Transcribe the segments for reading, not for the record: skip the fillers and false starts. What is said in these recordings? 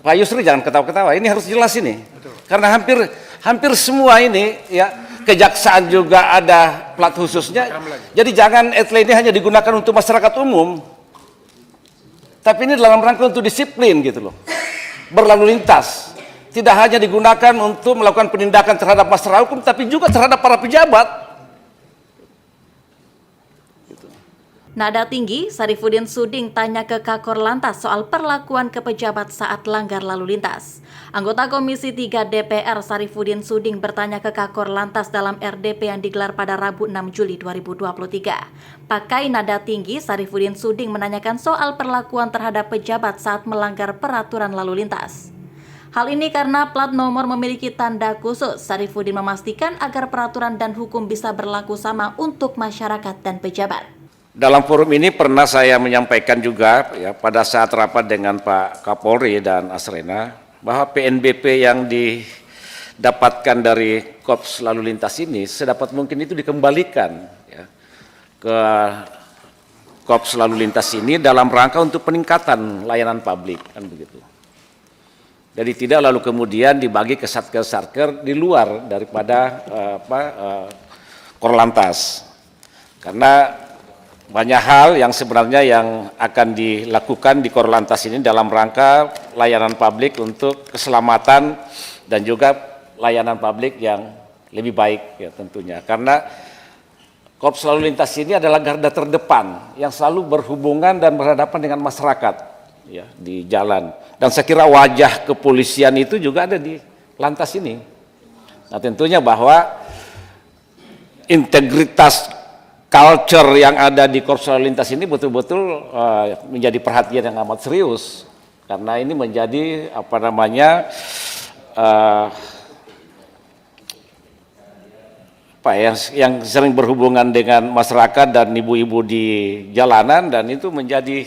Pak Yusri jangan ketawa-ketawa, ini harus jelas ini. Betul. Karena hampir semua ini ya, kejaksaan juga ada plat khususnya. Jadi jangan etle ini hanya digunakan untuk masyarakat umum. Tapi ini dalam rangka untuk disiplin gitu loh. Berlalu lintas. Tidak hanya digunakan untuk melakukan penindakan terhadap masyarakat hukum, tapi juga terhadap para pejabat. Nada tinggi, Sarifudin Suding tanya ke Kakor Lantas soal perlakuan ke pejabat saat langgar lalu lintas. Anggota Komisi 3 DPR Sarifudin Suding bertanya ke Kakor Lantas dalam RDP yang digelar pada Rabu 6 Juli 2023. Pakai nada tinggi, Sarifudin Suding menanyakan soal perlakuan terhadap pejabat saat melanggar peraturan lalu lintas. Hal ini karena plat nomor memiliki tanda khusus. Sarifudin memastikan agar peraturan dan hukum bisa berlaku sama untuk masyarakat dan pejabat. Dalam forum ini pernah saya menyampaikan juga ya, pada saat rapat dengan Pak Kapolri dan Asrena bahwa PNBP yang didapatkan dari Korps Lalu Lintas ini sedapat mungkin itu dikembalikan ya, ke Korps Lalu Lintas ini dalam rangka untuk peningkatan layanan publik, kan begitu. Jadi tidak lalu kemudian dibagi ke satker-satker di luar daripada Korlantas. Karena banyak hal yang sebenarnya yang akan dilakukan di Korlantas ini dalam rangka layanan publik untuk keselamatan dan juga layanan publik yang lebih baik ya tentunya. Karena Korps Lalu Lintas ini adalah garda terdepan yang selalu berhubungan dan berhadapan dengan masyarakat ya di jalan. Dan saya kira wajah kepolisian itu juga ada di lantas ini. Nah tentunya bahwa integritas culture yang ada di Korps Lalu Lintas ini betul-betul menjadi perhatian yang amat serius karena ini menjadi yang sering berhubungan dengan masyarakat dan ibu-ibu di jalanan dan itu menjadi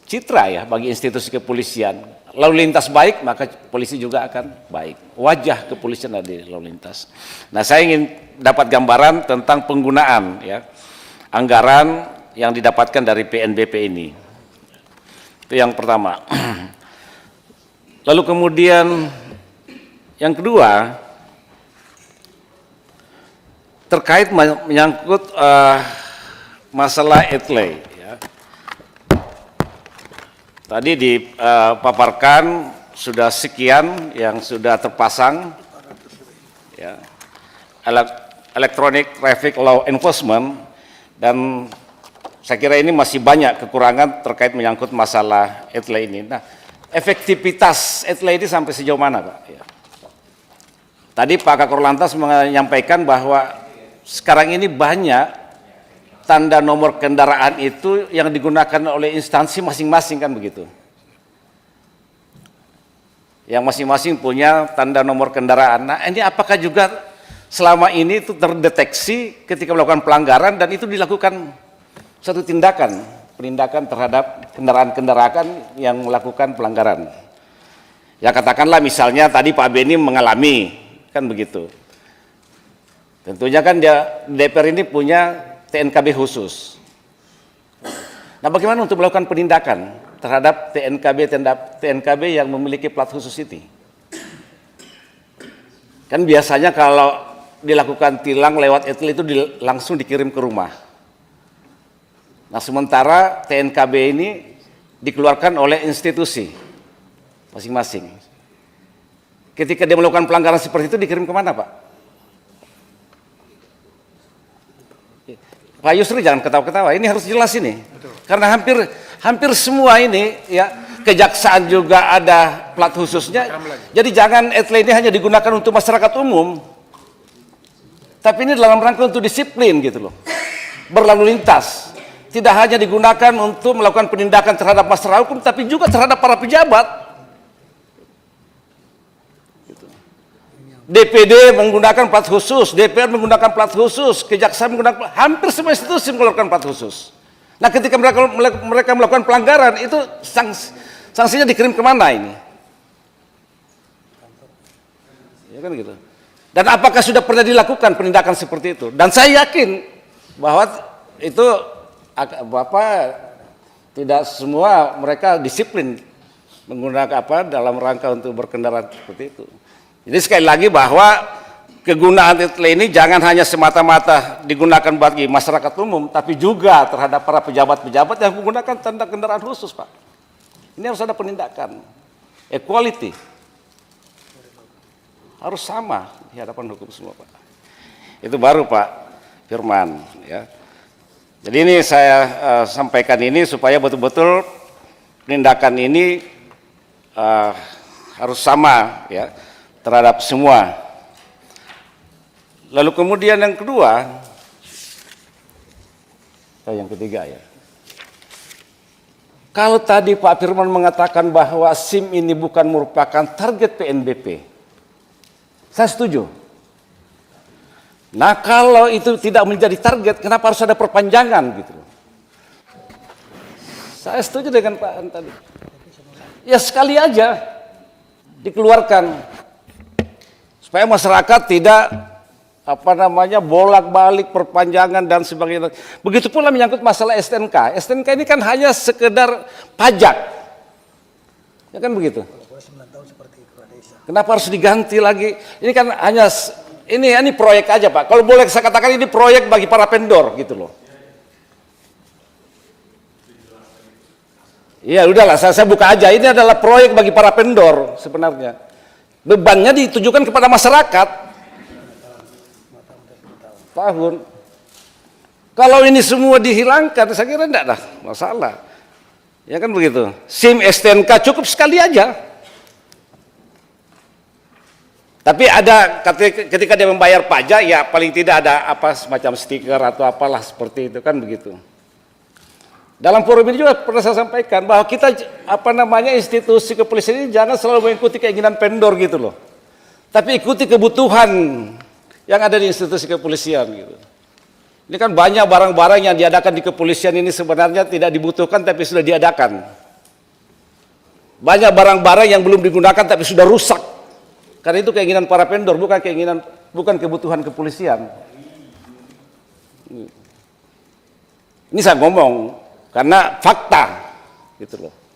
citra ya bagi institusi kepolisian. Lalu lintas baik maka polisi juga akan baik. Wajah kepolisian ada di lalu lintas. Nah saya ingin dapat gambaran tentang penggunaan ya anggaran yang didapatkan dari PNBP ini. Itu yang pertama. Lalu kemudian yang kedua terkait menyangkut masalah etle. Tadi dipaparkan sudah sekian yang sudah terpasang ya, Electronic Traffic Law Enforcement dan saya kira ini masih banyak kekurangan terkait menyangkut masalah etle ini. Nah, efektivitas etle ini sampai sejauh mana Pak? Ya. Tadi Pak Kakor Lantas menyampaikan bahwa sekarang ini banyak tanda nomor kendaraan itu yang digunakan oleh instansi masing-masing kan begitu. Yang masing-masing punya tanda nomor kendaraan. Nah ini apakah juga selama ini itu terdeteksi ketika melakukan pelanggaran dan itu dilakukan satu penindakan terhadap kendaraan-kendaraan yang melakukan pelanggaran. Ya katakanlah misalnya tadi Pak Beni mengalami kan begitu. Tentunya kan DPR ini punya TNKB khusus. Nah, bagaimana untuk melakukan penindakan terhadap TNKB yang memiliki plat khusus ini? Kan biasanya kalau dilakukan tilang lewat etle itu langsung dikirim ke rumah. Nah, sementara TNKB ini dikeluarkan oleh institusi masing-masing. Ketika dia melakukan pelanggaran seperti itu dikirim kemana, Pak? Pak Yusri jangan ketawa-ketawa, ini harus jelas ini. Betul. Karena hampir semua ini ya kejaksaan juga ada plat khususnya. Jadi jangan etle ini hanya digunakan untuk masyarakat umum. Tapi ini dalam rangka untuk disiplin gitu loh. Berlalu lintas. Tidak hanya digunakan untuk melakukan penindakan terhadap masyarakat hukum tapi juga terhadap para pejabat. DPD menggunakan plat khusus, DPR menggunakan plat khusus, kejaksaan menggunakan, hampir semua institusi mengeluarkan plat khusus. Nah ketika mereka melakukan pelanggaran, itu sanksinya dikirim kemana ini? Ya kan gitu. Dan apakah sudah pernah dilakukan penindakan seperti itu? Dan saya yakin bahwa itu tidak semua mereka disiplin menggunakan apa dalam rangka untuk berkendara seperti itu. Jadi sekali lagi bahwa kegunaan title ini jangan hanya semata-mata digunakan bagi masyarakat umum, tapi juga terhadap para pejabat-pejabat yang menggunakan tanda kendaraan khusus, Pak. Ini harus ada penindakan, equality, harus sama di hadapan hukum semua, Pak. Itu baru Pak Firman, ya. Jadi ini saya sampaikan ini supaya betul-betul penindakan ini harus sama, ya, terhadap semua. Lalu kemudian yang kedua, yang ketiga ya. Kalau tadi Pak Firman mengatakan bahwa SIM ini bukan merupakan target PNBP, saya setuju. Nah kalau itu tidak menjadi target, kenapa harus ada perpanjangan gitu? Saya setuju dengan Pak An tadi. Ya sekali aja dikeluarkan supaya masyarakat tidak bolak-balik perpanjangan dan sebagainya. Begitu pula menyangkut masalah STNK. STNK ini kan hanya sekedar pajak, ya kan begitu. Kenapa harus diganti lagi? Ini kan hanya ini proyek aja Pak. Kalau boleh saya katakan ini proyek bagi para vendor gitu loh. Iya udahlah saya buka aja. Ini adalah proyek bagi para vendor sebenarnya. Bebannya ditujukan kepada masyarakat. Tahun. Kalau ini semua dihilangkan, saya kira enggak dah masalah. Ya kan begitu. SIM STNK cukup sekali aja. Tapi ada ketika dia membayar pajak, ya paling tidak ada apa semacam stiker atau apalah seperti itu kan begitu. Dalam forum ini juga pernah saya sampaikan bahwa kita institusi kepolisian ini jangan selalu mengikuti keinginan vendor gitu loh. Tapi ikuti kebutuhan yang ada di institusi kepolisian gitu. Ini kan banyak barang-barang yang diadakan di kepolisian ini sebenarnya tidak dibutuhkan tapi sudah diadakan. Banyak barang-barang yang belum digunakan tapi sudah rusak. Karena itu keinginan para vendor, bukan kebutuhan kepolisian. Ini saya ngomong karena fakta gitu loh.